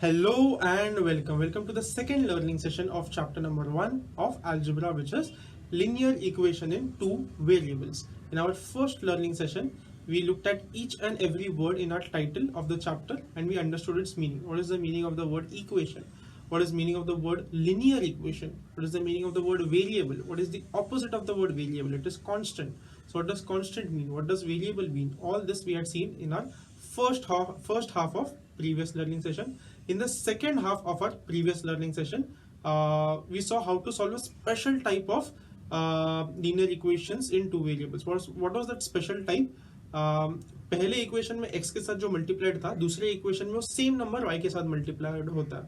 Hello and welcome. Welcome to the second learning session of chapter number 1 of Algebra, which is linear equation in two variables. In our first learning session, we looked at each and every word in our title of the chapter and we understood its meaning. What is the meaning of the word equation? What is the meaning of the word linear equation? What is the meaning of the word variable? What is the opposite of the word variable? It is constant. So what does constant mean? What does variable mean? All this we had seen in our first half of previous learning session. In the second half of our previous learning session, we saw how to solve a special type of linear equations in two variables. What was that special type? पहले equation में x के साथ जो multiplied था, दूसरे equation में वो same number y के साथ मल्टीप्लाइड होता है.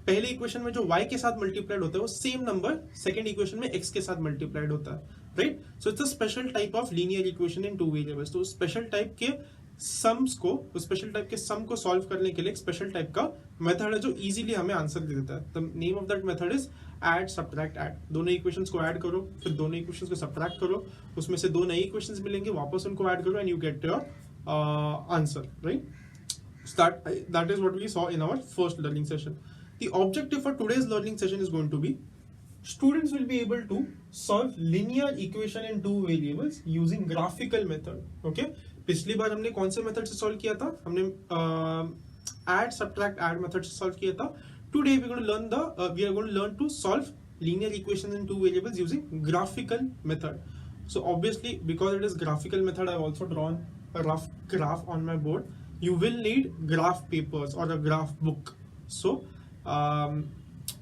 पहले इक्वेशन में जो y के साथ मल्टीप्लाइड होता है वो सेम नंबर सेकंड इक्वेशन में x के साथ मल्टीप्लाइड होता है, right? So it's a special type of linear equation in two variables. तो स्पेशल टाइप के सम्स को, स्पेशल टाइप के सम को सॉल्व करने के लिए एक स्पेशल टाइप का मेथड है जो इजीली हमें आंसर दे देता है. The name of that method is add subtract add. दोनों इक्वेशंस को ऐड करो, फिर दोनों इक्वेशंस को सब्ट्रैक्ट करो, उसमें से दो नई इक्वेशंस मिलेंगे, वापस उनको ऐड करो and you get your answer, right? So that is what we saw in our first learning session. The objective for today's learning session is going to be students will be able to solve linear equation in two variables using graphical method. Okay, पिछली बार हमने कौन से method से solve किया था? हमने add subtract add method से solve किया था. Today we are going to learn to solve linear equations in two variables using graphical method. So obviously, because it is graphical method, I have also drawn a rough graph on my board. You will need graph papers or a graph book. So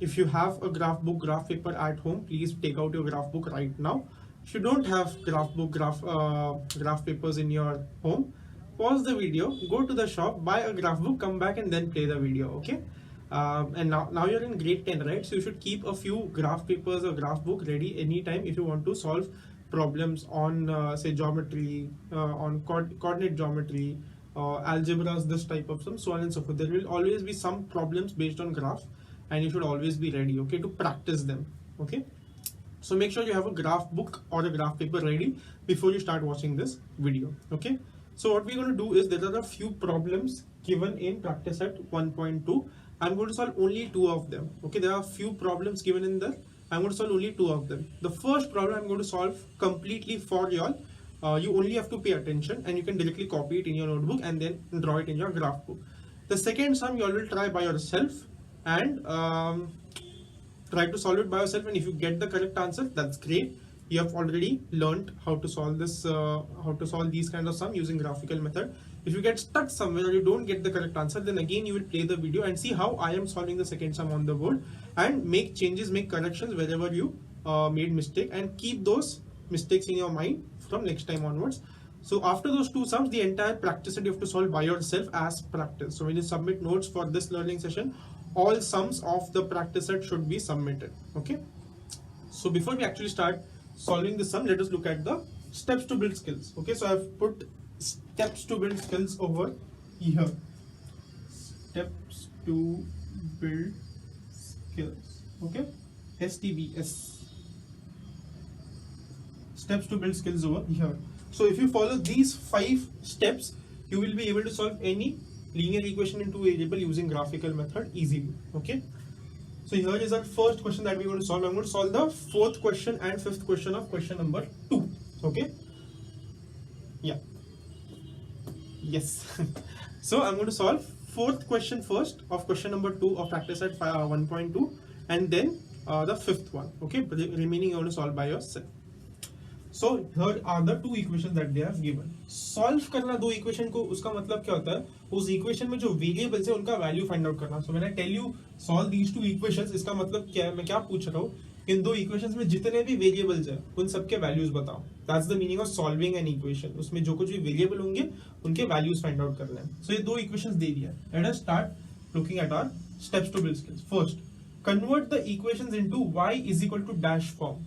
if you have a graph book, graph paper at home, please take out your graph book right now. If you don't have graph book, graph papers in your home, pause the video, go to the shop, buy a graph book, come back and then play the video. Okay. And now you're in grade 10, right? So you should keep a few graph papers or graph book ready anytime if you want to solve problems on say geometry, on coordinate geometry, algebras, this type of so on and so forth. There will always be some problems based on graph and you should always be ready, okay, to practice them. Okay, so make sure you have a graph book or a graph paper ready before you start watching this video. Okay, so what we're going to do is there are a few problems given in practice set 1.2. I'm going to solve only two of them. Okay, there are a few problems given in there. I'm going to solve only two of them. The first problem I'm going to solve completely for y'all. You only have to pay attention and you can directly copy it in your notebook and then draw it in your graph book. The second sum you all will try by yourself and try to solve it by yourself, and if you get the correct answer, that's great. You have already learned how to solve this, how to solve these kind of sum using graphical method. If you get stuck somewhere or you don't get the correct answer, then again you will play the video and see how I am solving the second sum on the board and make changes, make corrections wherever you made mistake, and keep those mistakes in your mind from next time onwards. So after those two sums, the entire practice set you have to solve by yourself as practice. So when you submit notes for this learning session, all sums of the practice set should be submitted. Okay. So before we actually start solving the sum, let us look at the steps to build skills. Okay, so I've put steps to build skills over here. Steps to build skills. Okay, STBS. Steps to build skills over here. So if you follow these 5 steps, you will be able to solve any linear equation in two variable using graphical method easily. Okay. So here is our first question that we're going to solve. I'm going to solve the fourth question and fifth question of question number 2. Okay. Yeah. Yes. So I'm going to solve fourth question first of question number 2 of practice at 1.2 and then the fifth one. Okay. But the remaining you're going to solve by yourself. So here are the two equations that they have given. Solve करना दो equation को, उसका मतलब क्या होता है? उस equation में जो variables है उनका value find out करना. So when I tell you solve these two equations, इसका मतलब क्या है? मैं क्या पूछ रहा हूँ? इन दो equations में जितने भी variables हैं, उन सबके values बताओ. That's the meaning of solving an equation. उसमें जो कुछ भी variable होंगे, उनके values find out करना है. So ये दो equations दे दिया. Let us start looking at our steps to build skills. First, convert the equations into y is equal to dash form.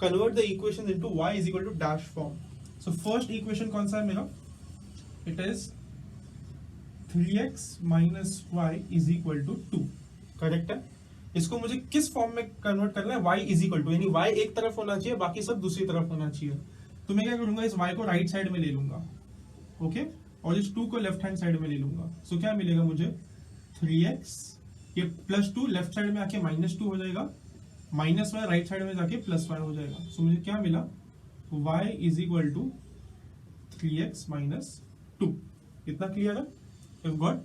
Convert the equations into y is equal to dash form. So first equation कौन सा है मेरा? It is 3x minus y is equal to 2. Correct है? इसको मुझे किस form में convert करना है? y is equal to, यानी y एक तरफ होना चाहिए, बाकी सब दूसरी तरफ होना चाहिए. तो मैं क्या करूंगा? इस y को राइट साइड में ले लूंगा, ओके, और इस 2 को लेफ्ट हैंड साइड में ले लूंगा. सो क्या मिलेगा मुझे? 3x ये +2 लेफ्ट साइड में आके -2 हो जाएगा, -y राइट साइड में जाके +y हो जाएगा। सो मुझे क्या मिला, y is equal to 3x - 2। इतना क्लियर है? You've got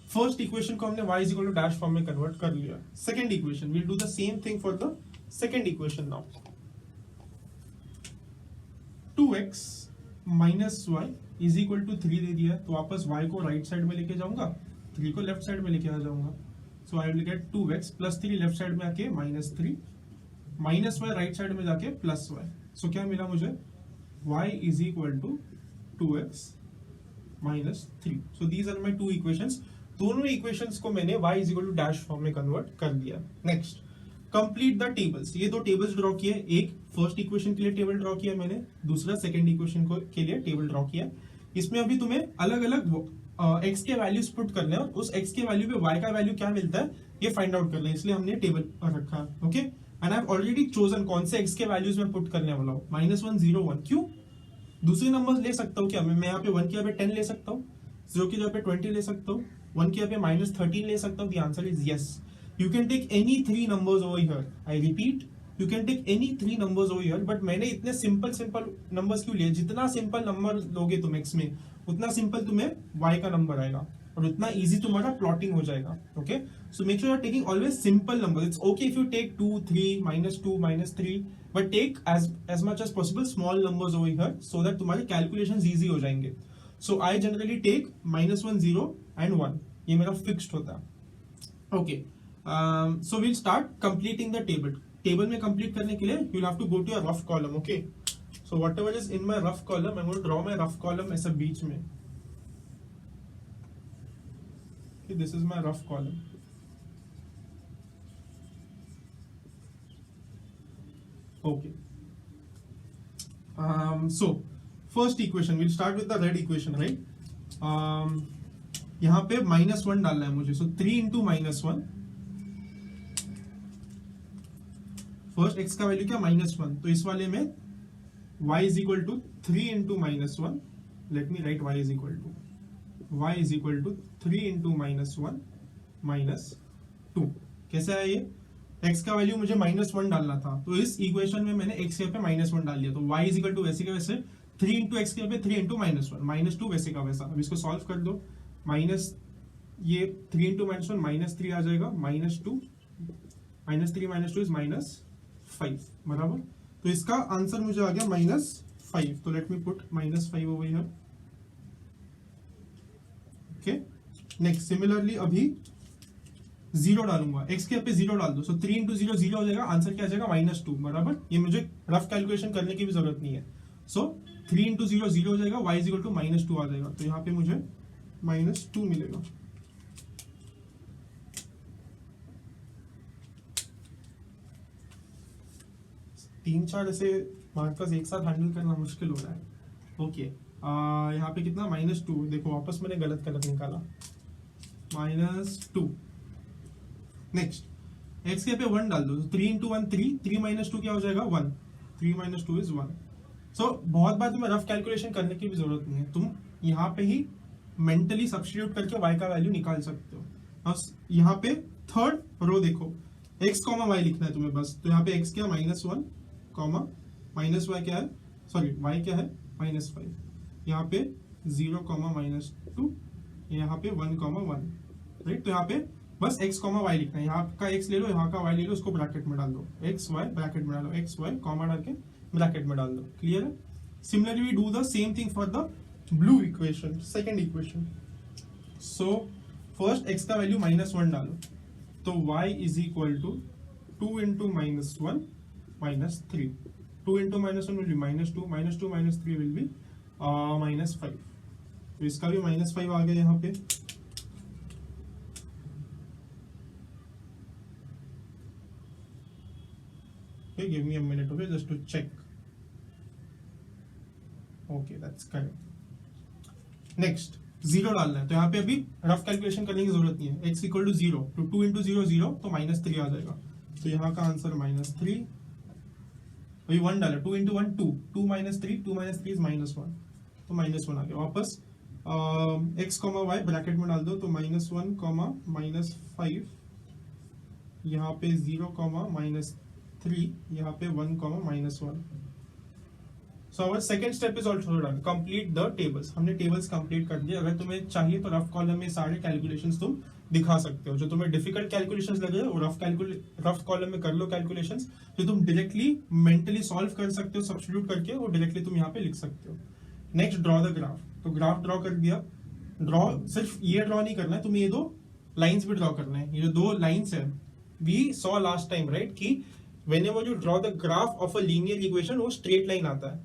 फर्स्ट इक्वेशन को हमने y is equal to dash form में कन्वर्ट कर लिया। Second equation, we'll do the same thing for the second equation now. 2x - y is equal to 3 दे दिया, तो वापस y को राइट साइड में लेके जाऊंगा, 3 को लेफ्ट साइड में लेके आ जाऊंगा। So I will get 2x + 3 left side में आके -3, -y राइट साइड में जाके +y। सो क्या मिला मुझे, y is equal to 2x - 3। So these are my two equations. दोनों इक्वेशंस को मैंने y is equal to dash form में कन्वर्ट कर दिया। Next, complete the tables. ये दो टेबल्स ड्रॉ किए, एक फर्स्ट इक्वेशन के लिए टेबल ड्रॉ किया मैंने, दूसरा सेकंड इक्वेशन को के लिए टेबल ड्रॉ किया। इसमें अभी तुम्हें अलग अलग x के वैल्यूज पुट करने हैं और उस x के वैल्यू पे y का वैल्यू क्या मिलता है ये फाइंड आउट करना है, इसलिए हमने टेबल रखा। Okay, and I have already chosen कौन से x के वैल्यूज में पुट करने वाला हूँ, -1 0 1। क्यों? दूसरे नंबर्स ले सकता हूँ क्या मैं यहाँ पे 1 की जगह पे 10 ले सकता हूँ, 0 की जगह पे 20 ले सकता हूँ, 1 की जगह पे -13 ले सकता हूँ। The answer is yes. You can take any 3 numbers over here. I repeat, you can take any 3 numbers over here. But मैंने इतने सिंपल नंबर्स क्यों लिए? जितना सिंपल नंबर लोगे तुम x में, उतना सिंपल तुम्हें y का नंबर आएगा और उतना इजी तुम्हारा प्लॉटिंग हो जाएगा। Okay, so make sure you are taking always simple number. It's okay if you take 2 3 -2 -3, but take as much as possible small numbers over here so that तुम्हारे calculations easy हो जाएंगे। सो I generally take -1 0 and 1, ये मेरा fixed होता है। Okay, so we'll start completing the table. Table में complete करने के लिए you'll have to go to a rough column. Okay, so whatever is in my rough column, I'm going to draw my rough column ऐसा बीच में। Okay, this is my rough column. Okay, so first equation, we'll start with the red equation, right? यहाँ पे -1 डालना है मुझे, so 3 into -1। First x का value क्या, -1, तो इस वाले में y is equal to 3 into -1। Let me write y is equal to 3 into -1 - 2। कैसे आया ये? x का वैल्यू मुझे -1 डालना था, तो इस इक्वेशन में मैंने x के पे -1 डाल दिया, तो y इज इक्वल टू वैसे का वैसे 3 into x के पे 3 into -1 -2 वैसे का वैसा। अब इसको सॉल्व कर दो, माइनस ये 3 into -1 -3 आ जाएगा, -2 -3 -2 इज -5 बराबर। तो इसका आंसर मुझे आ गया -5। तो let me put -5 over here. Okay, next similarly अभी 0 डालूंगा, x के पे 0 डाल दो, सो 3 into 0 0 हो जाएगा, आंसर क्या आ जाएगा -2 बराबर। ये मुझे रफ कैलकुलेशन करने की भी जरूरत नहीं है। सो 3 into 0 0 हो जाएगा, y इज इक्वल टू -2 आ जाएगा, तो यहाँ पे मुझे -2 मिलेगा। तीन चार ऐसे मार्कर्स एक साथ हैंडल करना मुश्किल हो रहा है। ओके, यहाँ पे कितना -2, देखो वापस मैंने गलत कलर निकाला, -2। नेक्स्ट x के पे 1 डाल दो, 3 into 1 3, 3 - 2 क्या हो जाएगा 1, 3 - 2 इज 1। सो बहुत बार तुम्हें रफ कैलकुलेशन करने की भी जरूरत नहीं है, तुम यहाँ पे ही मेंटली सब्स्टिट्यूट करके y का वैल्यू निकाल सकते हो। बस यहाँ पे थर्ड रो देखो, x, y लिखना है तुम्हें बस, तो यहाँ पे x क्या -1, -y क्या है, सॉरी y क्या है -5, यहाँ पे 0, -2, यहाँ पे 1, 1, राइट। तो यहाँ पे बस x, y लिखना है, यहाँ का x ले लो, यहाँ का y ले लो, उसको ब्रैकेट में डाल दो, x y ब्रैकेट में डालो, x y कॉमा डाल के ब्रैकेट में डाल दो। क्लियर है? Similarly we do the same thing for the blue equation, second equation. So first x का वैल्यू -1 डालो, तो y is equal to 2 into -1 -3, 2 into -1 will be -2, -2 -3 will be -5। तो इसका भी -5 आ गया यहाँ पे। Okay, give me a minute, okay, just to check. Okay, that's correct. Next 0 डालना है, तो यहाँ पे अभी रफ कैलकुलेशन करने की जरूरत नहीं है। x इक्वल टू 0, तो 2 into 0 0, तो -3 आ जाएगा, तो यहाँ का आंसर -3। अभी 1 डाला, 2 into 1 2, 2 - 3, 2 - 3 is -1, तो -1 आ गया। वापस x, y ब्रैकेट में डाल दो, तो -1, -5 यहाँ पे 0, -3, यहाँ पे 1, -1. So our second step is also done. Complete the tables. हमने टेबल्स कंप्लीट कर दिए. अगर तुम्हें चाहिए तो रफ कॉलम में सारे कैलकुलेशंस तुम दिखा सकते हो. जो तुम्हें डिफिकल्ट कैलकुलेशंस लगे वो रफ कॉलम में कर लो कैलकुलेशंस. जो तुम डायरेक्टली मेंटली सॉल्व कर सकते हो सब्स्टिट्यूट करके, वो डायरेक्टली तुम यहाँ पे लिख सकते हो. Next draw the graph. तो ग्राफ ड्रॉ कर दिया. ड्रॉ सिर्फ ये ड्रॉ नहीं करना है, तुम्हें ये दो लाइंस भी ड्रॉ करना है. ये जो दो लाइंस है, we saw last time right कि whenever you draw the graph of a linear equation वो स्ट्रेट लाइन आता है.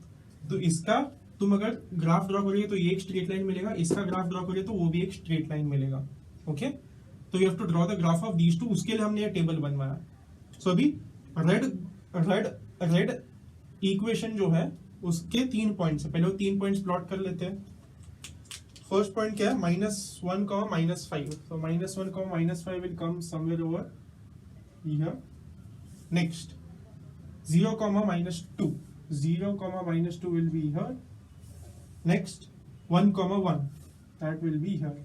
तो इसका तुम अगर ग्राफ ड्रॉ करोगे तो ये एक स्ट्रेट लाइन मिलेगा, इसका ग्राफ ड्रॉ करोगे तो वो भी एक स्ट्रेट लाइन मिलेगा. ओके, तो you have to draw the graph of these two. उसके लिए हमने ये टेबल बनवाया. सो अभी रेड इक्वेशन जो है उसके 3 पॉइंट्स है. पहले वो 3 पॉइंट्स प्लॉट कर लेते हैं. फर्स्ट पॉइंट क्या है? -1, -5. So -1, -5 will come somewhere over here. Next 0, -2. 0, -2 will be here. Next 1, 1 that will be here.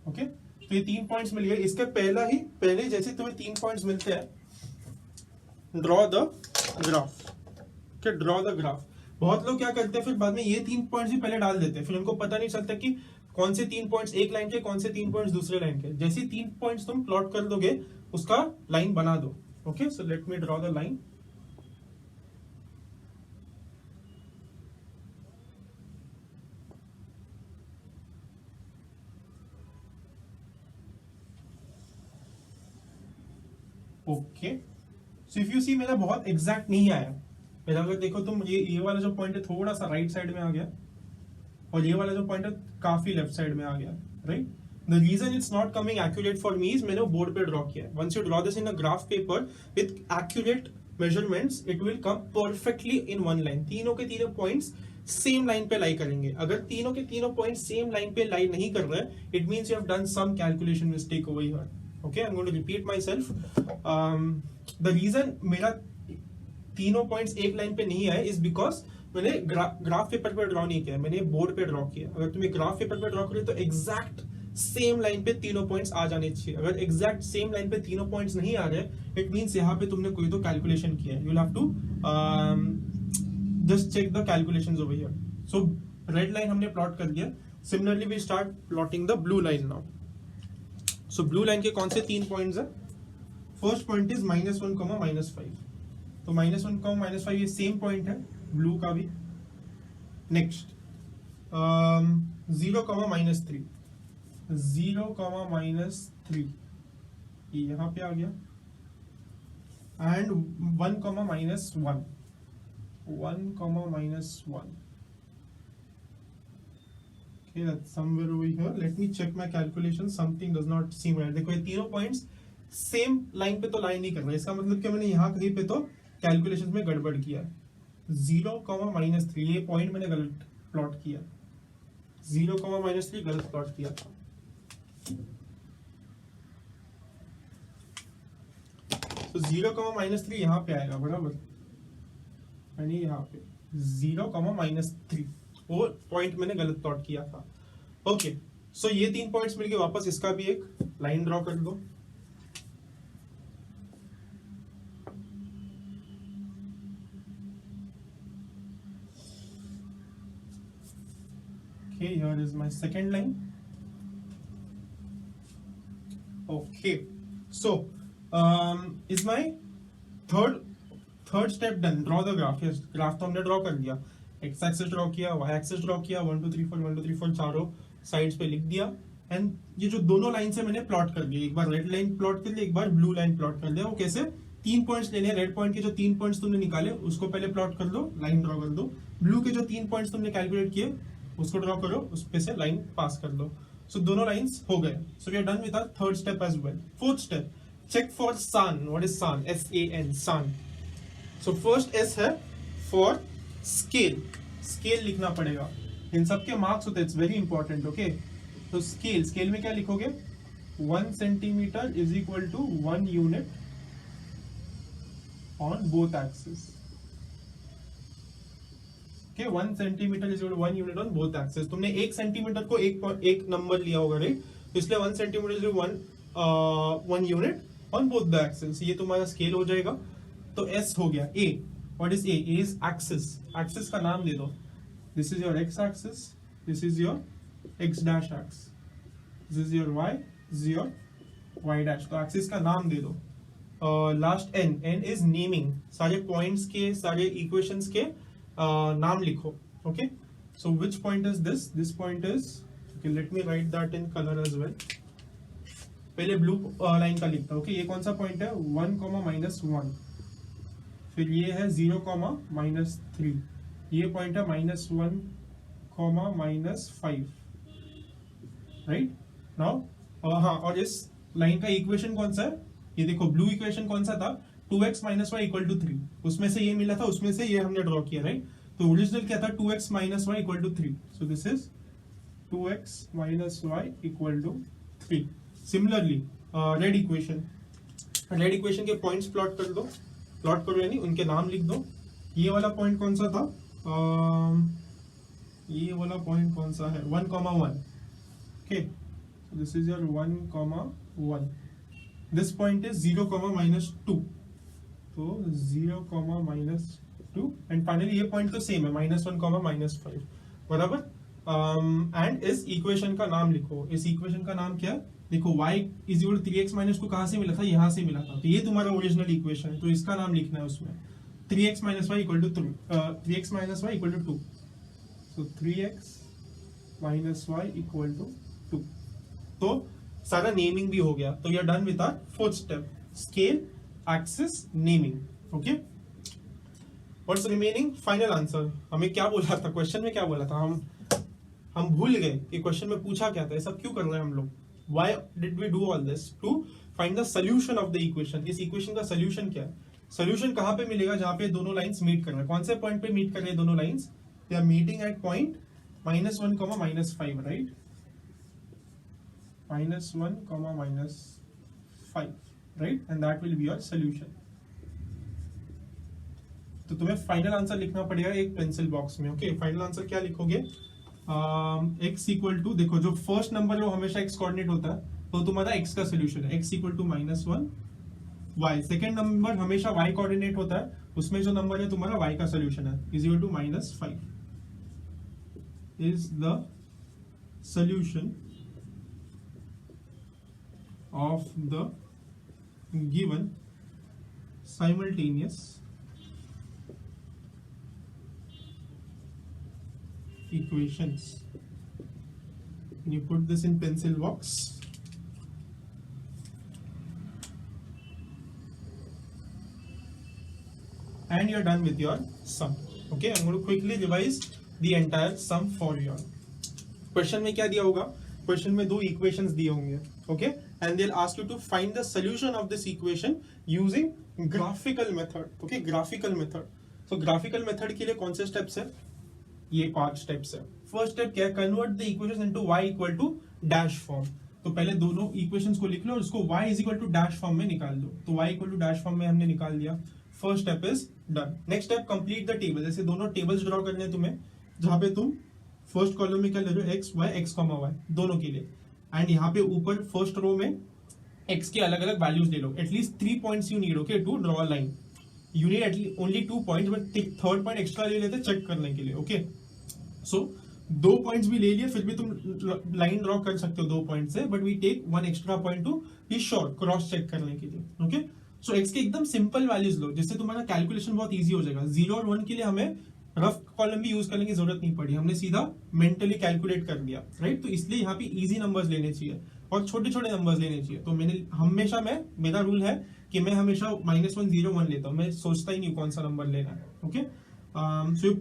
Okay, तो ये 3 पॉइंट्स मिल गए. इसके पहले जैसे तुम्हें 3 पॉइंट्स मिलते हैं, ड्रॉ द ग्राफ. क्या ड्रॉ द ग्राफ. बहुत लोग क्या करते हैं फिर बाद में ये 3 पॉइंट्स भी पहले डाल देते हैं, फिर उनको पता नहीं चलता कि कौन से 3 पॉइंट्स एक लाइन के, कौन से 3 पॉइंट्स दूसरे लाइन के. जैसे 3 पॉइंट्स तुम प्लॉट कर दोगे उसका लाइन बना दो. Okay, so let me draw the line. Okay, so if you see मेरा बहुत एग्जैक्ट नहीं आया. मेरा अगर देखो तुम, ये वाला जो पॉइंट है थोड़ा सा राइट साइड में आ गया, और ये वाला जो पॉइंट है काफी लेफ्ट साइड में आ गया. Right, the reason it's not coming accurate for me is मैंने वो बोर्ड पे ड्रॉ किया है. Once you draw this in a graph paper with accurate measurements, it will come perfectly in one line. तीनों के तीनों पॉइंट्स सेम लाइन पे लाई करेंगे. अगर तीनों के तीनों पॉइंट्स सेम लाइन पे लाई नहीं कर रहे, it means you have done some calculation mistake over here. Okay, I am going to repeat myself. The reason मेरा तीनों पॉइंट्स एक लाइन पे नहीं आए इज बिकॉज मैंने ग्राफ पेपर पे ड्रॉ नहीं किया, मैंने बोर्ड पे ड्रॉ किया. अगर तुम्हें ग्राफ पेपर पे ड्रॉ करोगे तो एग्जैक्ट सेम लाइन पे तीनों पॉइंट्स आ जाने चाहिए. अगर एग्जैक्ट सेम लाइन पे तीनों पॉइंट्स नहीं आ रहे, इट मींस यहाँ पे तुमने कोई तो कैलकुलेशन किया है. You will have to just check the calculations over here. So red line हमने प्लॉट कर दिया. Similarly we start plotting the blue line now. So blue line के कौन से 3 पॉइंट्स है? First point is -1, -5. तो -1, -5 ये सेम पॉइंट है ब्लू का भी. नेक्स्ट 0, -3. 0, -3 ये यहाँ पे आ गया. And 1, -1. 1, -1. Okay, that's somewhere over here. Let me check my calculation. Something does not seem right. देखो ये तीनों पॉइंट्स सेम लाइन पे तो लाइन नहीं कर रहे. इसका मतलब कि मैंने यहाँ कहीं पे तो कैलकुलेशंस में गड़बड़ किया. 0, -3 ये पॉइंट मैंने गलत प्लॉट किया. 0, -3 गलत प्लॉट किया था. तो 0, -3 यहाँ पे आएगा बराबर, यानी यहाँ पे 0, -3 वो पॉइंट मैंने गलत प्लॉट किया था. ओके, सो ये 3 पॉइंट्स मिलके वापस इसका भी एक लाइन ड्रॉ कर दो. Okay, here is my second line. Okay, so is my third step done? Draw the graph. Yes, graph तो हमने ड्रॉ कर दिया. एक्स एक्सिस ड्रॉ किया, वाई एक्सिस ड्रॉ किया, 1 2 3 4 1 2 3 4 चारों साइड्स पे लिख दिया. एंड ये जो दोनों लाइन से मैंने प्लॉट कर दिया, एक बार रेड लाइन प्लॉट कर लिया, एक बार ब्लू लाइन प्लॉट कर दिया. वो कैसे? 3 पॉइंट्स लेने हैं. रेड पॉइंट के जो 3 पॉइंट्स तुमने निकाले उसको पहले प्लॉट कर दो, लाइन ड्रॉ कर दो. ब्लू के जो 3 पॉइंट्स तुमने कैलकुलेट किए उसको ड्रॉ करो, उस पे से लाइन पास कर दो. सो दोनों लाइंस हो गए. So we are done with our third step as well. Fourth step, check for sun. What is sun? SAN, sun. So first S है फॉर स्केल. स्केल लिखना पड़ेगा. इन सब के मार्क्स होते हैं, इट्स वेरी इंपॉर्टेंट. ओके, तो scale में क्या लिखोगे? 1 centimetre is equal to 1 unit on both axis. Okay, 1 centimetre is 1 unit on both axis. तुमने 1 सेंटीमीटर को एक नंबर लिया होगा, राइट? तो इसलिए 1 centimetre is 1 unit. On both the axes, ये तुम्हारा स्केल हो जाएगा। तो एस हो गया। A, what is A? A is axis. Axis का नाम दे दो, this is your X axis, this is your X dash X, this is your Y, this is your Y dash. तो एक्सिस का नाम दे दो। Last N, N is naming, सारे पॉइंट्स के, सारे इक्वेशंस के नाम लिखो। Okay, so which point is this? This point is, okay, let me write that in color as well. पहले ब्लू लाइन का लिखता हूँ। ये कौन सा पॉइंट है? 1, -1, फिर ये है 0, -3, ये पॉइंट है -1, -5, राइट नाउ। हाँ, और इस लाइन का इक्वेशन कौन सा है? ये देखो, ब्लू इक्वेशन कौन सा था? 2x - y = 3, उसमें से ये मिला था, उसमें से ये हमने ड्रॉ किया, राइट। तो ओरिजिनल क्या था? 2x - y = 3, so this is 2x - y = 3। Similarly red equation, red equation के पॉइंट्स प्लॉट कर दो, प्लॉट करो यानी उनके नाम लिख दो। ये वाला पॉइंट कौन सा था? ये वाला पॉइंट कौन सा है? 1, 1, okay, this is your 1, 1। This point is 0, -2, तो 0, -2, एंड फाइनली ये पॉइंट तो सेम है, -1, -5, बराबर। एंड इस इक्वेशन का नाम लिखो। इस इक्वेशन का नाम क्या है? देखो, y = 3x - 2 कहां से मिला था? यहां से मिला था, तो ये तुम्हारा ओरिजिनल इक्वेशन है, तो इसका नाम लिखना है उसमें। 3x - y = 2, 3x - y = 2, so 3x - y = 2। तो सारा नेमिंग भी हो गया। तो you are done with our fourth step, scale, axis, naming. Okay, what's remaining? Final answer. हमें क्या बोला था क्वेश्चन में? क्या बोला था? हम भूल गए कि क्वेश्चन में पूछा क्या था। ये सब क्यों कर रहे हैं हम लोग? Why did we do all this? To find the solution of the equation. इस इक्वेशन का सोल्यूशन क्या है? सोल्यूशन कहां पे मिलेगा? जहां पे दोनों लाइंस मीट कर रहे हैं। कौन से पॉइंट पे मीट कर रहे हैं दोनों lines? They are meeting at point -1, -5, right. -1, -5, right, and that will be your solution. तो तुम्हें फाइनल आंसर लिखना पड़ेगा एक पेंसिल बॉक्स में। ओके, फाइनल आंसर क्या लिखोगे? x = देखो, जो फर्स्ट नंबर है वो हमेशा x कोऑर्डिनेट होता है, तो तुम्हारा x का सोल्यूशन है। x = -1, y। सेकेंड नंबर हमेशा y कोऑर्डिनेट होता है, उसमें जो नंबर है तुम्हारा y का सोल्यूशन है, = -5 is the solution of the given simultaneous equations. Can you put this in pencil box? And you're done with your sum. Okay, I'm going to quickly revise the entire sum for you. Question में क्या दिया होगा? Question में दो equations दिए होंगे, okay, and they'll ask you to find the solution of this equation using graphical method. Okay, graphical method. So graphical method के लिए कौन से steps है? ये 5 स्टेप्स है। फर्स्ट स्टेप क्या है? Convert the equation into y = dash form. तो पहले दोनों इक्वेशंस को लिख लो और उसको y = डैश फॉर्म में निकाल दो। तो y = डैश फॉर्म में हमने निकाल दिया। First step is done. Next step, complete the table. जैसे दोनों टेबल्स ड्रॉ करने हैं तुम्हें, जहां पे तुम फर्स्ट कॉलम में क्या ले रहे हो? x, y, x, y दोनों के लिए, एंड यहाँ पे ऊपर फर्स्ट रो में x के अलग अलग वैल्यूज ले लो। At least 3 points you need, okay, to draw a line. You need at least only 2 points, but third point extra ले लेते चेक करने के लिए। ओके, सो 2 पॉइंट्स भी ले लिए, फिर भी तुम लाइन ड्रॉ कर सकते हो 2 पॉइंट से, but we take 1 extra point to be sure, cross check करने के लिए। ओके, सो x के एकदम सिंपल वैल्यूज लो, जिससे तुम्हारा कैलकुलेशन बहुत इजी हो जाएगा। 0 और 1 के लिए हमें रफ कॉलम भी यूज करने की जरूरत नहीं पड़ी, हमने सीधा मेंटली कैलकुलेट कर दिया, राइट। तो इसलिए यहाँ पे इजी नंबर्स लेने चाहिए और छोटे छोटे नंबर्स लेने चाहिए। तो मेरा रूल है कि मैं हमेशा -1, 0, 1 लेता हूँ, मैं सोचता ही नहीं कौन सा नंबर लेना है। Okay, so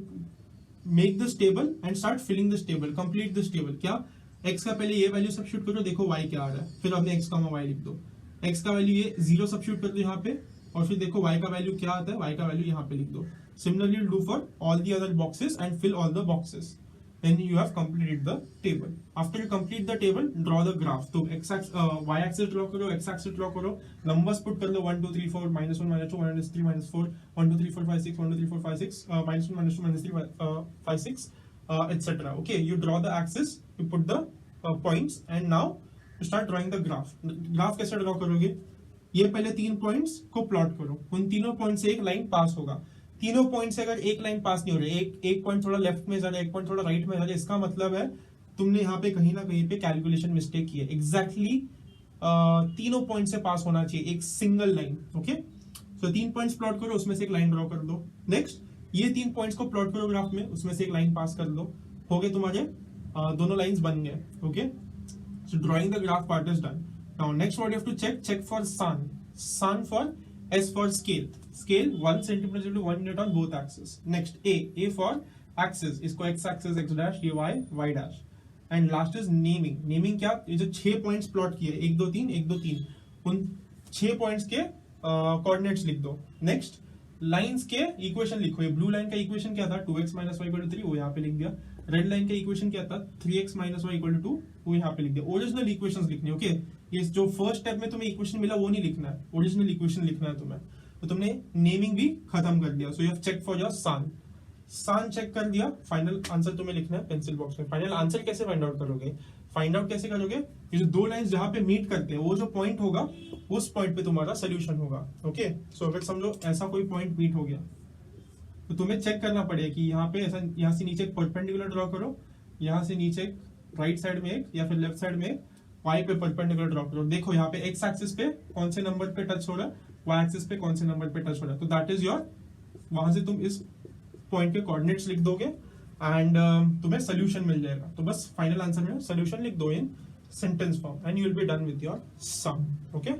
make this table and start filling this table, complete this table. क्या? x का पहले ये वैल्यू सब्स्टिट्यूट करो, देखो y क्या आ रहा है, फिर आपने x, y लिख दो। x का वैल्यू ये 0 सब्स्टिट्यूट कर दो यहाँ पे, और फिर देखो y का वैल्यू क्या आता है, y का वैल्यू यहाँ पे लिख दो। Similarly, do for all the other boxes and fill all the boxes. Then you have completed the table. After you complete the table, draw the graph. तो y axis draw करो, x axis draw करो, numbers put कर लो 1, 2, 3, 4, -1, -2, -3, -4, 1, 2, 3, 4, 5, 6, 1, 2, 3, 4, 5, 6, -1, -2, -3, 5, 6, etc. Okay, you draw the axis, you put the points, and now you start drawing the graph. Graph कैसे draw करोगे? ये पहले 3 points को plot करो, उन तीनों पॉइंट से एक लाइन पास होगा। तीनों पॉइंट से अगर एक लाइन पास नहीं हो रही, एक पॉइंट थोड़ा लेफ्ट में जा रहा है, एक पॉइंट थोड़ा राइट में जा रहा है, इसका मतलब है तुमने यहाँ पे कहीं ना कहीं पे कैलकुलेशन मिस्टेक की है। एग्जैक्टली तीनों पॉइंट से पास होना चाहिए एक सिंगल लाइन। ओके, सो 3 पॉइंट्स प्लॉट करो, उसमें से एक लाइन ड्रॉ कर दो। नेक्स्ट ये 3 पॉइंट्स को प्लॉट करो ग्राफ में, उसमें से एक लाइन पास कर दो। हो गए तुम्हारे दोनों लाइंस बन गए। Okay, so drawing the graph part is done. Now next what you have to check for sun for S for scale 1 centimeter to 1 unit on both axes. Next A for axis, इसको x axis x dash, ये y dash, and last is naming क्या, ये जो 6 points plot किए 1 2 3 1 2 3, उन 6 points के coordinates लिख दो। नेक्स्ट लाइंस के इक्वेशन लिखो। ये ब्लू लाइन का इक्वेशन क्या था, 2x minus y = 3, वो यहाँ पे लिख दिया। रेड लाइन का इक्वेशन क्या था, 3x minus y = 2, वो यहाँ पे लिख दिया। ओरिजिनल इक्वेशंस लिखने। ओके, ये जो फर्स्ट स्टेप में तुम्हें इक्वेशन मिला वो नहीं लिखना है, ओरिजिनल इक्वेशन लिखना है तुम्हें। तो तुमने नेमिंग भी खत्म कर दिया। So you have check for your sun check कर दिया। फाइनल आंसर तुम्हें लिखना है पेंसिल बॉक्स में। फाइनल आंसर कैसे फाइंड आउट करोगे, ये जो दो लाइंस जहां पे मीट करते हैं वो जो पॉइंट होगा उस पॉइंट पे तुम्हारा सोल्यूशन होगा। ओके, सो अगर समझो ऐसा कोई पॉइंट मीट हो गया तो तुम्हें चेक करना पड़ेगा कि यहाँ पे ऐसा, यहाँ से नीचे एक परपेंडिकुलर ड्रॉ करो, यहाँ से नीचे राइट साइड में एक, या फिर लेफ्ट साइड में y पे परपेंडिकुलर ड्रॉ करो। देखो यहाँ पे x एक्सिस पे कौन से नंबर पे टच हो रहा है, y एक्सिस पे कौन से नंबर पे टच हो रहा है, तो दैट इज योर, वहां से तुम इस पॉइंट के कोऑर्डिनेट्स लिख दोगे एंड तुम्हें सोल्यूशन मिल जाएगा। तो बस फाइनल आंसर में सोल्यूशन लिख दो in sentence form and you will be done with your sum. Okay,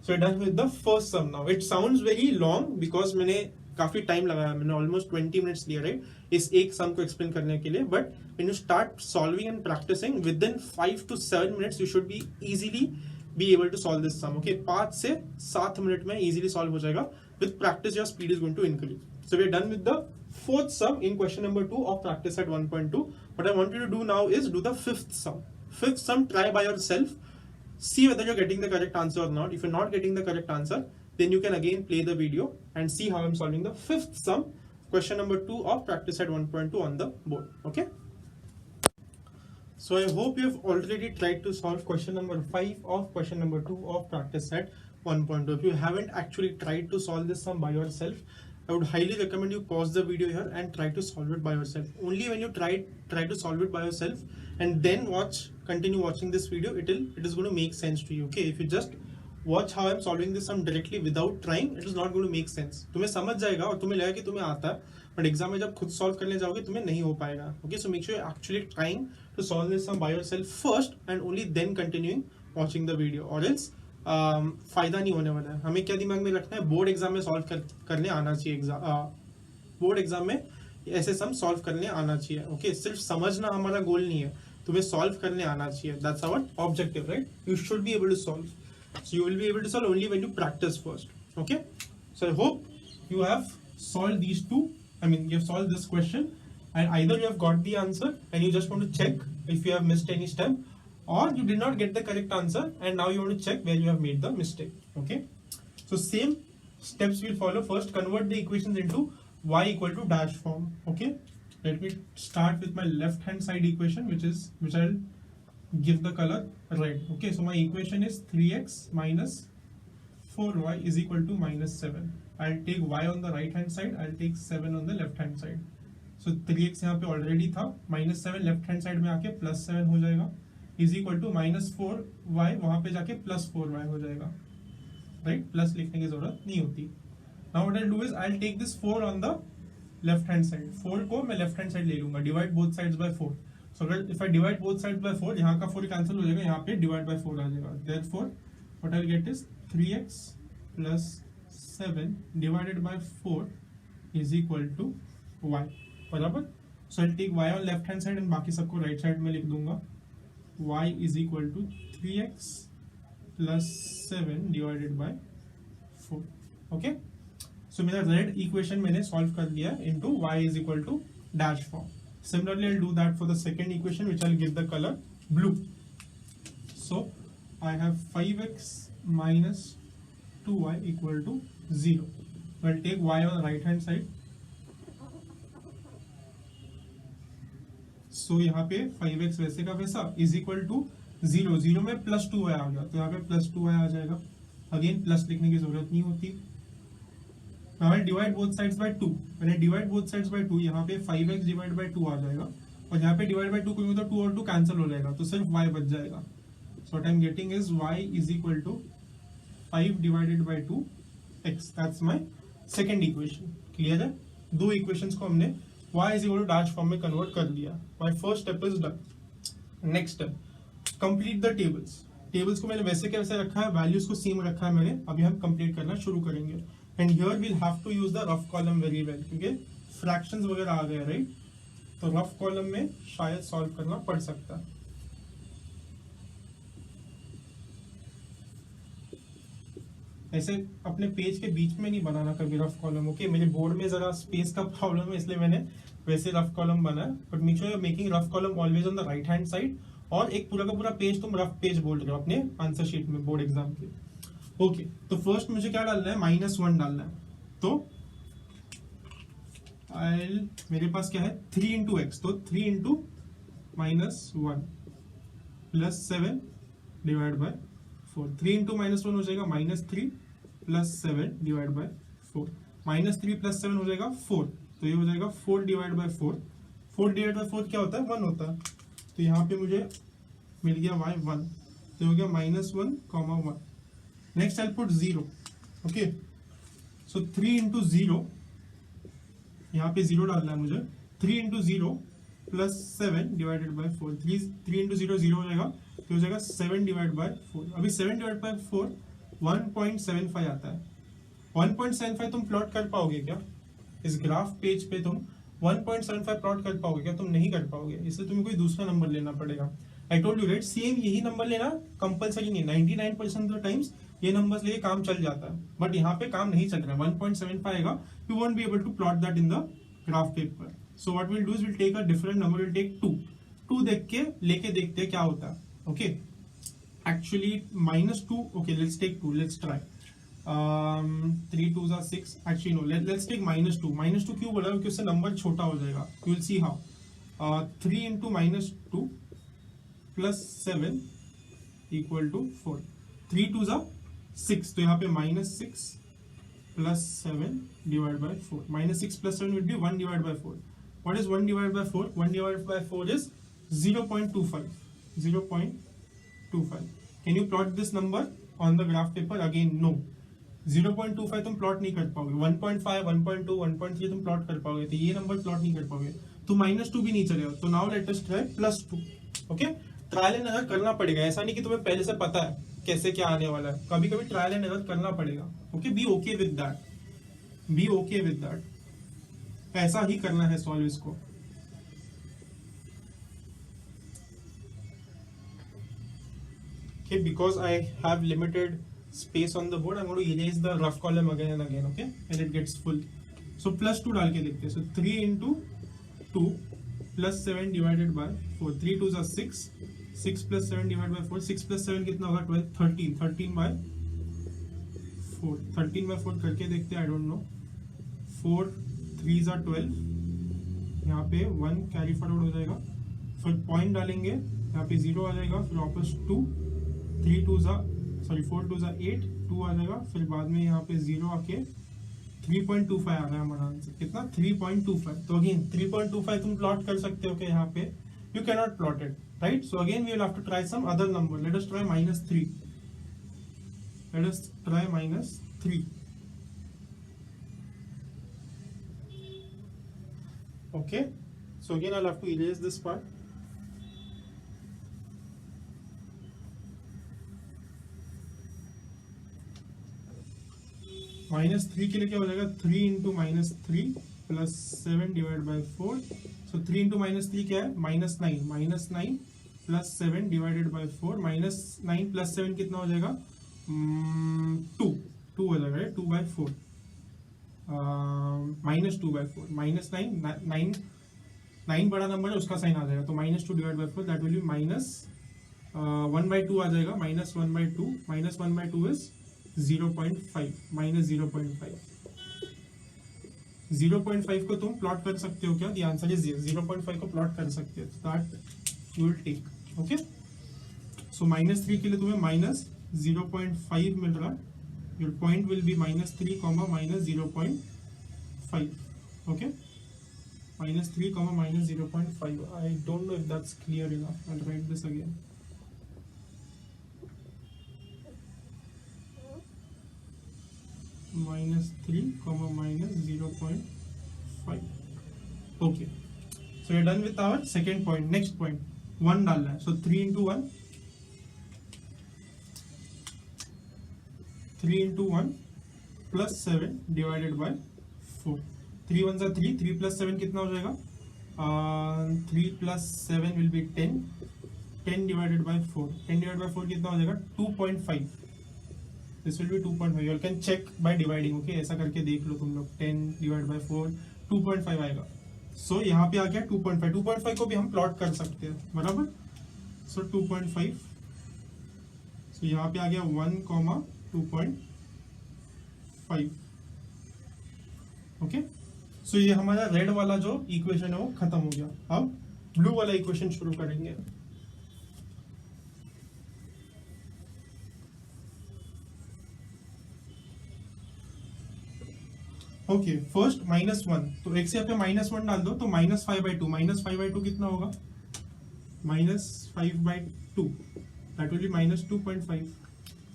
so done with the first sum. Now it sounds very long because मैंने काफी टाइम लगाया, मैंने ऑलमोस्ट 20 मिनट्स लिया राइट इस एक सम को एक्सप्लेन करने के लिए। But when you start solving and practising within 5 to 7 minutes you should be easily be able to solve this sum. Okay, 5 से 7 मिनट में इजीली सॉल्व हो जाएगा। With practice your speed is going to increase. So we are done with the fourth sum in question number 2 of practice at 1.2. What I want you to do now is do the fifth sum. Fifth sum, try by yourself. See whether you're getting the correct answer or not. If you're not getting the correct answer, then you can again play the video and see how I'm solving the fifth sum, question number 2 of practice at 1.2 on the board. Okay. So I hope you have already tried to solve question number 5 of question number 2 of practice at 1.2. If you haven't actually tried to solve this sum by yourself, I would highly recommend you pause the video here and try to solve it by yourself. Only when you try to solve it by yourself and then continue watching this video, it is going to make sense to you. Okay, if you just watch how I'm solving this sum directly without trying, it is not going to make sense. तुम्हें समझ जाएगा और तुम्हें लगेगा कि तुम्हें आता है, but एग्जाम में जब खुद सॉल्व करने जाओगे तुम्हें नहीं हो पाएगा। Okay, so make sure you're actually trying to solve this sum by yourself first and only then continuing watching the video, or else फायदा नहीं होने वाला है। हमें क्या दिमाग में रखना है, बोर्ड एग्जाम में सॉल्व करने आना चाहिए। बोर्ड एग्जाम में ऐसे सम सॉल्व करने आना चाहिए। ओके, सिर्फ समझना हमारा गोल नहीं है, तुम्हें सॉल्व करने आना चाहिए। That's our objective right. You should be able to solve, so you will be able to solve only when you practise first. Okay, so I hope you have solve these two, I mean you have solved this question and either you have got the answer and you just want to check if you have missed any step, or you did not get the correct answer and now you want to check where you have made the mistake. Okay, so same steps we'll follow. First, convert the equations into y equal to dash form. Okay, let me start with my left hand side equation, which I'll give the color red. Okay, so my equation is 3x minus 4y is equal to minus 7. I'll take y on the right hand side, I'll take 7 on the left hand side. So 3x यहाँ पे already था, minus 7 left hand side में आके plus 7 हो जाएगा, is equal to minus 4y वहां पे जाके plus 4y हो जाएगा। राइट, प्लस लिखने की जरूरत नहीं होती। Now what I do is I take this 4 on the left hand side, 4 को मैं लेफ्ट हैंड साइड ले लूंगा, divide both sides by 4। So अगर if I divide both sides by 4, यहाँ का 4 कैंसिल हो जाएगा, यहाँ पे डिवाइड बाय 4 आ जाएगा। Therefore what I will gate is 3x plus 7 divided by 4 is equal to y, बराबर। So I take y on left hand side and बाकी सबको राइट साइड में लिख दूंगा। y is equal to 3x plus 7 divided by 4। Okay, सो मेरा red equation मैंने solve कर लिया into y is equal to dash form। Similarly, I'll do that for the second equation, which I'll give the color blue. So I have 5x minus 2y equal to 0. So I'll take y on the right hand side. So यहाँ पे 5x वैसे का वैसा is equal to 0, 0 में plus 2y आ गया, तो यहाँ पे plus 2y आ जाएगा। अगेन प्लस लिखने की जरूरत नहीं होती। डिवाइड बोथ साइड्स बाय 2, मैंने डिवाइड बोथ साइड्स बाय 2, यहाँ पे 5x डिवाइड बाय 2 आ जाएगा, और यहाँ पे डिवाइड बाय 2 करूंगा तो 2 और 2 कैंसिल हो जाएगा, तो सिर्फ y बच जाएगा। So what I am getting is y is equal to 5 divided by 2x। That's my second equation. Clear है? दो इक्वेशंस को हमने y is equal to dash form में कन्वर्ट कर दिया। My first step is done. Next step, complete the tables. Tables को मैंने वैसे कैसे रखा है, वैल्यूज को सेम रखा है मैंने, अभी हम कंप्लीट करना शुरू करेंगे। And here we'll have to use the rough column very well, क्योंकि फ्रैक्शंस वगैरह आ गए, राइट? तो रफ कॉलम में शायद सॉल्व करना पड़ सकता है। ऐसे अपने पेज के बीच में नहीं बनाना कभी रफ कॉलम, ओके? मेरे बोर्ड में जरा स्पेस का प्रॉब्लम है, इसलिए मैंने वैसे रफ कॉलम बनाया। But make sure you are making rough column always on the right hand side, और एक पूरा का पूरा पेज तुम रफ पेज बोल रहे हो अपने आंसर शीट में बोर्ड एग्जाम के। ओके, तो फर्स्ट मुझे क्या डालना है, -1 डालना है। तो मेरे पास क्या है, 3 इंटू एक्स, तो 3 into -1 plus 7 divide by 4। 3 into -1 हो जाएगा -3 प्लस 7 डिवाइड बाय 4। -3 प्लस 7 हो जाएगा 4, तो ये हो जाएगा 4 डिवाइड बाय 4। 4 डिवाइड बाय 4 क्या होता है, 1 होता है। तो यहाँ पे मुझे मिल गया y 1, तो हो गया -1, 1। Next I put 0, okay? So 3 into 0, यहाँ पे 0 डालना है मुझे। 3 into 0 plus 7 divided by 4। 3 into 0 0 हो जाएगा, तो हो जाएगा 7 डिवाइड बाय 4। अभी 7 डिवाइड बाय 4 1.75 आता है। 1.75 तुम प्लॉट कर पाओगे क्या इस ग्राफ पेज पे? तुम 1.75 प्लॉट कर पाओगे क्या? तुम नहीं कर पाओगे, इसलिए तुम्हें कोई दूसरा नंबर लेना पड़ेगा। I told you right, same यही नंबर लेना कंपलसरी नहीं। 99% ऑफ द टाइम्स ये नंबर्स लेके काम चल जाता है, बट यहाँ पे काम नहीं चल रहा है। 1.75 आएगा, you won't be able to plot that in the graph paper. So what we'll do is we'll take a different number, we'll take 2 देख के लेके देखते हैं क्या होता है। Okay, actually -2, okay let's take 2, let's try. 3 2 6, actually no, let's take -2। -2 क्यों बोला? क्योंकि उससे नंबर छोटा हो जाएगा। You will see how. 3 into -2 plus 7 equal to 4। 3 2 6, तो यहाँ पे -6 plus 7 divide by 4। -6 plus 7 would be 1 divided by 4. What is 1 divided by 4? 1 divided by 4 is 0.25. 0.25. Can you plot this number on the graph paper? Again, no. 0.25 तुम plot नहीं कर पाओगे। 1.5, 1.2, 1.3 तुम plot कर पाओगे, तो ये नंबर प्लॉट नहीं कर पाओगे। तो -2 भी नहीं चलेगा। तो now let us try +2। Okay, trial and error करना पड़ेगा, ऐसा नहीं कि तुम्हें पहले से पता है कैसे क्या आने वाला है। कभी कभी ट्रायल एंड एरर करना पड़ेगा। Okay, be okay with that, be okay with that. ऐसा ही करना है सॉल्व इसको। Okay, because I have limited space on the board, I'm going to erase the rough column again and again, okay, and it gets full. So +2 डाल के देखते हैं। So 3 into 2 plus 7 divided by 4. 3 2s are 6. 6 plus 7 divided by 4. 6 plus 7 कितना होगा? 12. 13. 13 by 4. 13 by 4 करके देखते हैं। I don't know. 4 3s are 12. यहाँ पे 1 कैरी फॉरवर्ड हो जाएगा, फिर पॉइंट डालेंगे, यहाँ पे 0 आ जाएगा, फिर वापस 2, 4 2s are 8, 2 आ जाएगा, फिर बाद में यहाँ पे 0 आके 3.25 आ रहा है हमारा आंसर। कितना? 3.25। तो अगेन 3.25 तुम प्लॉट कर सकते हो क्या यहाँ पे? You can not plot it, right? So again we will have to try some other number. Let us try -3। Let us try -3। Okay, so again I'll have to erase this part. -3 के लिए क्या हो जाएगा? 3 into -3 plus 7 divided by 4. So 3 into -3 क्या है? -9. -9 plus 7 divided by 4. -9 plus 7 कितना हो जाएगा? 2 हो जाएगा, 2 by 4. -2 by 4. -9 बड़ा नंबर है, उसका साइन आ जाएगा, तो -2 divided by 4, that will be -1/2 आ जाएगा। -1/2, -1/2 is 0.5, -0.5। 0.5 को तुम प्लॉट कर सकते हो क्या? The answer is 0.5 को प्लॉट कर सकते हो, that you will take. Okay, so -3 के लिए तुम्हें -0.5 मिल रहा है, your point will be -3 comma -0.5. okay, -3 comma -0.5. I don't know if that's clear enough. I'll write this again. -3 comma -0.5. okay, so we're done with our second point. Next point, 1 डालना है. So 3 into 1 plus 7 divided by 4. 3 1 3, 3 plus 7 कितना हो जाएगा? 3 plus 7 will be 10. 10 divided by 4. 10 divided by 4 कितना हो जाएगा? 2.5. This will be 2.5. You can check by dividing. Okay, ऐसा करके देख लो तुम लोग. 10 divided by 4 2.5 आएगा. So यहाँ पे आ गया 2.5. 2.5 को भी हम प्लॉट कर सकते हैं, बराबर. So 2.5. So यहाँ पे आ गया 1, 2.5. ओके, सो ये हमारा रेड वाला जो इक्वेशन है वो खत्म हो गया. अब ब्लू वाला इक्वेशन शुरू करेंगे. Okay, first -1. तो एक से यहाँ पे -1 डाल दो तो -5/2. -5/2 कितना होगा? -5/2. That will B -2.5.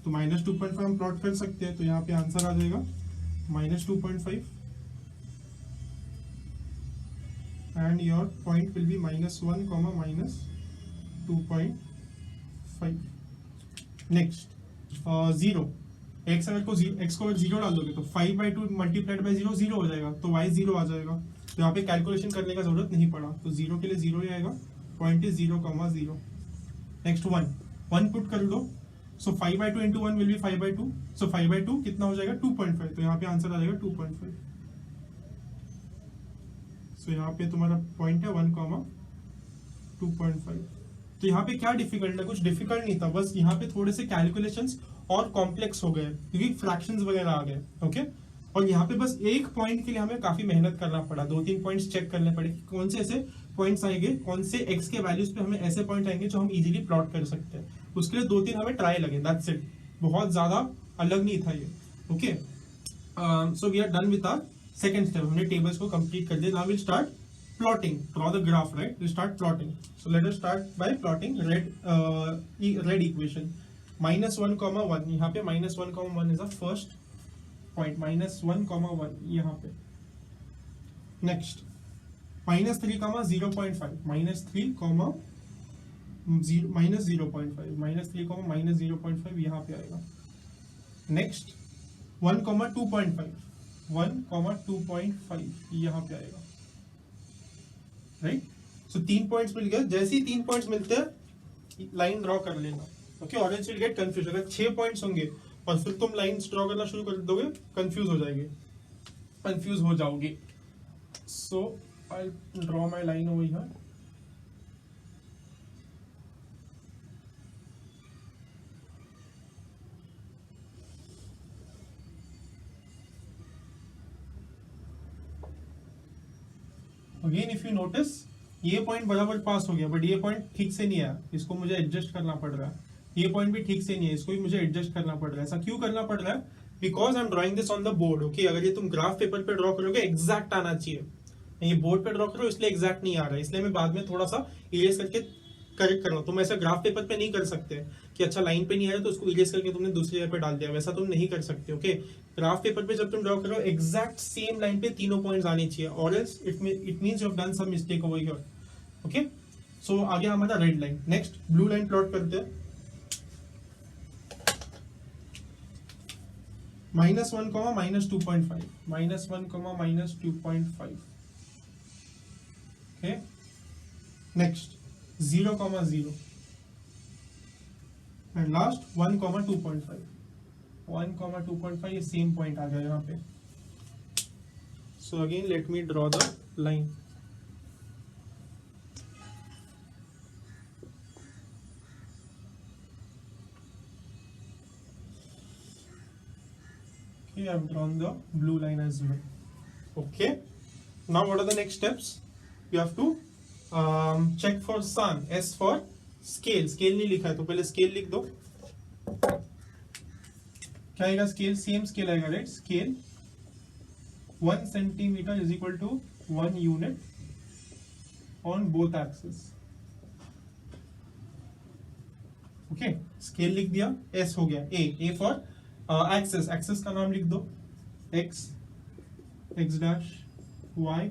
तो -2.5 हम प्लॉट कर सकते हैं. तो यहाँ पे आंसर आ जाएगा -2.5 and your point will be -1 comma -2.5. next 0. x अगर को x को अगर 0 डाल दोगे तो 5/2 मल्टीप्लाइड बाय 0 0 हो जाएगा. तो y 0 आ जाएगा. तो यहाँ पे कैलकुलेशन करने का जरूरत नहीं पड़ा. तो 0 के लिए 0 ही आएगा. Point is 0, 0. नेक्स्ट 1 पुट कर दो. सो 5/2 into 1 will be 5/2. सो 5/2 कितना हो जाएगा? 2.5. तो यहाँ पे आंसर आ जाएगा 2.5. सो यहाँ पे तुम्हारा पॉइंट है 1, 2.5. तो यहाँ पे क्या डिफिकल्ट है? कुछ डिफिकल्ट नहीं था, बस यहाँ पे थोड़े से कैलकुलेशंस और कॉम्प्लेक्स हो गए क्योंकि फ्रैक्शंस वगैरह आ गए. ओके, और यहाँ पे बस एक पॉइंट के लिए हमें काफी मेहनत करना पड़ा. 2-3 पॉइंट्स चेक करने पड़े. कौन से ऐसे पॉइंट्स आएंगे, कौन से x के वैल्यूज पे हमें ऐसे पॉइंट आएंगे जो हम इजीली प्लॉट कर सकते हैं. उसके लिए 2-3 हमें ट्राई लगे. That's it. बहुत ज्यादा अलग नहीं था ये. Okay, so we are done with our second step. हमने टेबल्स को कंप्लीट कर दिया. Now will start plotting. Draw the graph, right? We start plotting. So let us start by plotting red equation. -1, 1. यहाँ पे -1, 1 is the first point. -1, 1 यहाँ पे. Next -3, 0.5. -3, -0.5 यहाँ पे आएगा. Next 1, 2.5. 1, 2.5 यहाँ पे आएगा. राइट, सो 3 पॉइंट्स मिल गए. जैसे ही 3 पॉइंट्स मिलते हैं लाइन ड्रॉ कर लेना. Okay, audience will get confuse. अगर 6 पॉइंट्स होंगे और फिर तुम लाइंस ड्रॉ करना शुरू कर दोगे, कंफ्यूज हो जाओगे. So I draw my line over here. Again if you notice ये पॉइंट बराबर पास हो गया, बट ये पॉइंट ठीक से नहीं आया. इसको मुझे एडजस्ट करना पड़ रहा है. ये पॉइंट भी ठीक से नहीं है, इसको भी मुझे एडजस्ट करना पड़ रहा है. ऐसा क्यों करना पड़ रहा है? Because I am drawing this on the board. Okay, अगर ये तुम ग्राफ पेपर पे ड्रॉ करोगे एग्जैक्ट आना चाहिए. ये बोर्ड पे ड्रॉ करो इसलिए एग्जैक्ट नहीं आ रहा है. इसलिए मैं बाद में थोड़ा सा इरेज करके करेक्ट कर रहा हूँ. तुम ऐसा ग्राफ पेपर पे नहीं कर सकते कि अच्छा लाइन पे नहीं आया तो उसको इरेज करके तुमने दूसरी जगह पे डाल दिया. वैसा तुम नहीं कर सकते. ओके, ग्राफ पेपर पे जब तुम ड्रॉ करो एग्जैक्ट सेम लाइन पे तीनों पॉइंट्स आने चाहिए, और else it means you have done some mistake over here. Okay, so आ गया हमारा red line. Next blue line plot करते हैं. -1, -2.5. -1, -2.5. Okay, next 0, 0. And last 1, 2.5. 1, 2.5 ये सेम पॉइंट आ गया यहाँ पे. So again let me draw the line. Okay, I have drawn the blue line as well. Okay, now what are the next steps? You have to check for sun. S for scale. Scale नहीं लिखा है तो पहले scale लिख दो. क्या आएगा scale, same scale आएगा right, scale 1 centimetre is equal to 1 unit on both axis. Okay, scale लिख दिया, एस हो गया, ए फॉर एक्सिस, एक्सिस का नाम लिख दो, X, X dash, Y,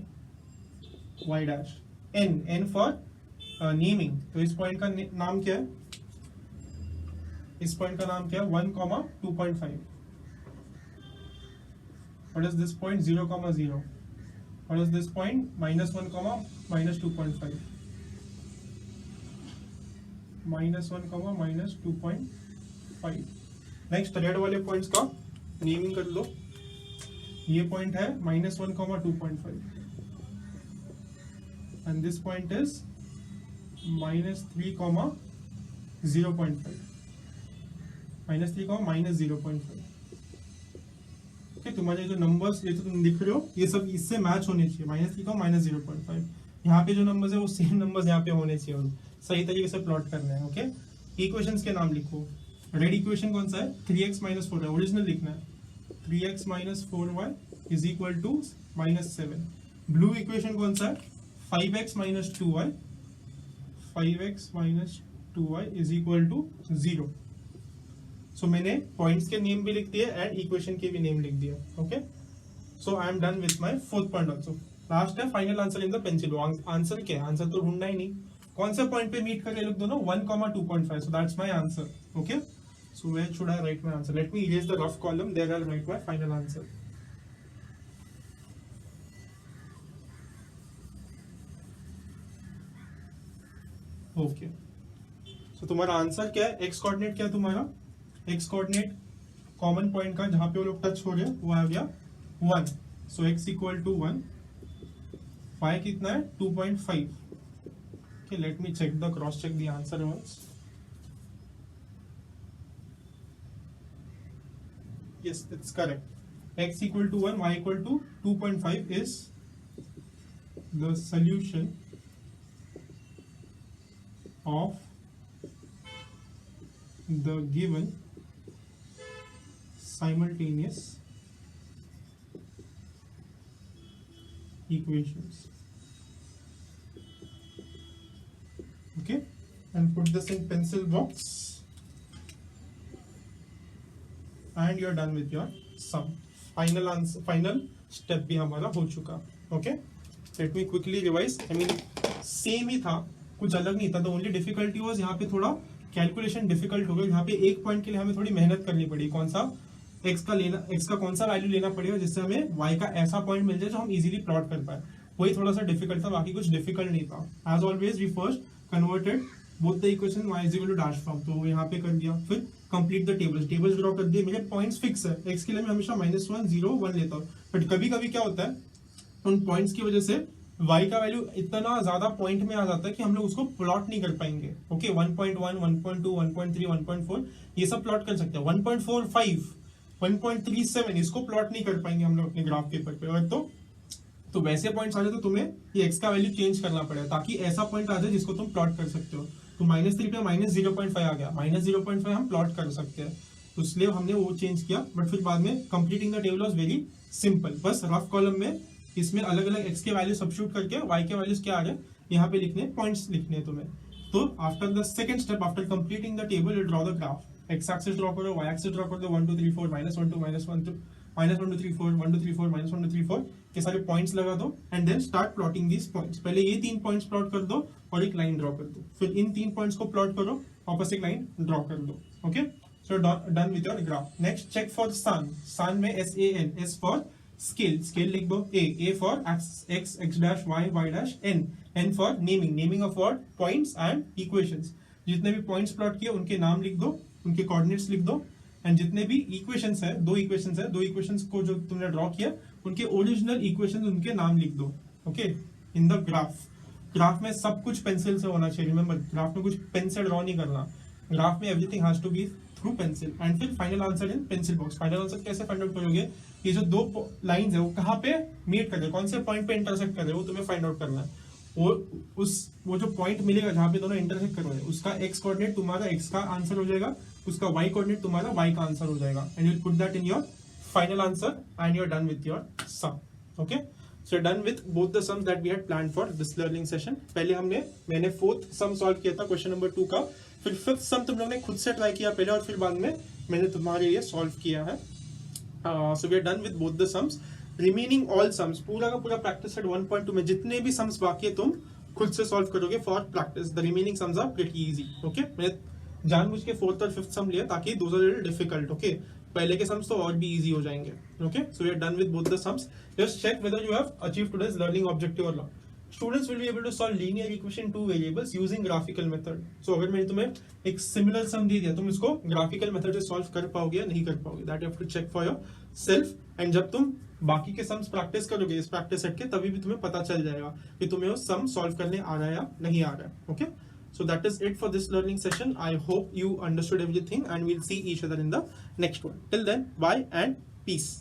Y dash, and for naming, तो इस पॉइंट का नाम क्या है, इस पॉइंट का नाम क्या है 1, 2.5। What is this point 0, 0? What is this point -1, -2.5? -1, -2.5। Next red वाले पॉइंट्स का नेमिंग कर लो, ये पॉइंट है -1, 2.5 एंड दिस पॉइंट इज -3, 0.5, -3, -0.5। तुम्हारे जो नंबर्स ये तो तुम लिख रहे हो ये सब इससे मैच होने चाहिए, -3, -0.5। यहाँ पे जो नंबर्स है वो सेम नंबर्स यहाँ पे होने चाहिए और सही तरीके से प्लॉट करना है। ओके, इक्वेशंस के नाम लिखो। रेड इक्वेशन कौन सा है, 3x - 4y, ओरिजिनल लिखना है, 3x - 4y is equal to -7। Blue equation कौन सा है, 5x - 2y, 5x - 2y is equal to 0। सो मैंने पॉइंट्स के नेम भी लिख दिए एंड इक्वेशन के भी नेम लिख दिया। Okay, so I am done with my fourth point also. Last है final answer in the pencil. Answer क्या है, आंसर तो ढूंढना ही नहीं, कौन से पॉइंट पे मीट करके लिख दो ना, 1, 2.5। So that's my answer. Okay, so where should I write my answer, let me erase the rough column, there I write my final answer. Okay, so तुम्हारा आंसर क्या है, एक्स कोऑर्डिनेट क्या है तुम्हारा, एक्स कोऑर्डिनेट कॉमन पॉइंट का जहां पे वो लोग टच हो रहे हैं वो आ गया 1। So x equal to 1, y कितना है 2.5। Okay, let me check the cross check the answer once. Yes, it's correct, x equal to 1, y equal to 2.5 is the solution of the given simultaneous equations. Okay, and put this in pencil box and you are done with your sum. Final answer, final step भी हमारा हो चुका। Okay, let me quickly revise. I mean same ही था, कुछ अलग नहीं था, the only difficulty was यहाँ पे थोड़ा कैलकुलेशन डिफिकल्ट हो गया। यहाँ पे एक पॉइंट के लिए हमें थोड़ी मेहनत करनी पड़ी, कौन सा x का कौन सा वैल्यू लेना पड़ेगा जिससे हमें y का ऐसा पॉइंट मिल जाए जो हम इजीली प्लॉट कर पाए, वही थोड़ा सा डिफिकल्ट था, बाकी कुछ डिफिकल्ट नहीं था। As always we first converted both the equation y is equal to dash form, तो यहाँ पे कर दिया, फिर कंप्लीट द टेबल्स ड्रॉ कर दिए। मेरे पॉइंट्स फिक्स है, x के लिए मैं हमेशा -1, 0, 1 लेता हूँ, बट कभी कभी क्या होता है उन पॉइंट्स की वजह से y का वैल्यू इतना ज्यादा पॉइंट में आ जाता है कि हम लोग उसको प्लॉट नहीं कर पाएंगे। ओके, 1.1, 1.2, 1.3, 1.4 ये सब प्लॉट कर सकते हैं, 1.45, 1.37 इसको प्लॉट नहीं कर पाएंगे हम लोग अपने ग्राफ पेपर पे। और तो वैसे पॉइंट्स आ जाए तो तुम्हें ये x का वैल्यू चेंज करना पड़ेगा ताकि ऐसा पॉइंट आ जाए जिसको तुम प्लॉट कर सकते हो। तो -3 पे -0.5 आ गया, -0.5 हम प्लॉट कर सकते हैं, तो इसलिए हमने वो चेंज किया। बट फिर बाद में completing the table was very simple, बस रफ कॉलम में इसमें अलग अलग x के वैल्यू सब्स्टिट्यूट करके y के वैल्यूज क्या आ रहे हैं यहाँ पे लिखने, पॉइंट्स लिखने तुम्हें। तो after the second step, after completing the table, you draw the graph, x axis draw करो, y एक्सिस ड्रॉ कर दो, 1 2 3 4 -1 2 -1 2 -1 2 3 4 1 2 3 4 -1 2 3 4 के सारे पॉइंट्स लगा दो and then start plotting these points. पहले ये 3 पॉइंट्स प्लॉट कर दो और एक लाइन ड्रॉ कर दो, फिर इन 3 पॉइंट्स को प्लॉट करो, वापस एक लाइन ड्रॉ कर दो। Okay, so done with your graph. Next check for SAN, SAN में SAN, S for scale, scale लिख दो, A for x, x dash, y dash, n for naming, naming of what, points and equations. जितने भी points plot किए उनके नाम लिख दो, उनके कोऑर्डिनेट्स लिख दो, एंड जितने भी इक्वेशंस है, दो इक्वेशंस को जो तुमने ड्रॉ किया उनके ओरिजिनल इक्वेशंस, उनके नाम लिख दो। ओके, इन द ग्राफ में सब कुछ पेंसिल से होना चाहिए, रिमेंबर ग्राफ में कुछ पेन से ड्रॉ नहीं करना, ग्राफ में everything has to be through pencil. And फिर final answer in pencil box. Final answer कैसे फाइंड आउट करोगे, ये जो दो लाइंस है वो कहाँ पे मीट कर रहे हैं, कौन से पॉइंट पे इंटरसेक्ट कर रहे हैं, वो तुम्हें फाइंड आउट करना है। वो जो पॉइंट मिलेगा जहां पे दोनों इंटरसेक्ट कर रहे हैं उसका x कोऑर्डिनेट तुम्हारा x का आंसर हो जाएगा, उसका y कोऑर्डिनेट तुम्हारा y का आंसर हो जाएगा and you put that in your final answer and you are done with your sum. Okay, so done with both the sums that we had planned for this learning session. पहले मैंने fourth sum solve किया था question number 2 का, फिर fifth सम तुम लोगों ने खुद से ट्राई किया पहले और फिर बाद में मैंने तुम्हारे लिए सॉल्व किया है. So we are done with both the sums. Remaining all sums पूरा का पूरा प्रैक्टिस सेट 1.2 में जितने भी सम्स बाकी है तुम खुद से सॉल्व करोगे for practice. The remaining sums are pretty easy. Okay, मैंने जानबूझ के फोर्थ और फिफ्थ सम लिया ताकि those are little difficult. Okay, पहले के सम्स तो और भी इजी हो जाएंगे. Okay, so we are done with both the sums. Just check whether you have achieved today's learning objective और not. Students will be able to solve linear equation in two variables using graphical method. So अगर मैंने तुम्हें एक similar sum दे दिया तुम इसको graphical method से solve कर पाओगे या नहीं कर पाओगे, that you have to check for yourself. And जब तुम बाकी के sums practice करोगे इस practice set के तभी भी तुम्हें पता चल जाएगा कि तुम्हें वो sum solve करने आ रहा है या नहीं आ रहा है. Okay, so that is it for this learning session. I hope you understood everything and we'll see each other in the next one. Till then, bye and peace.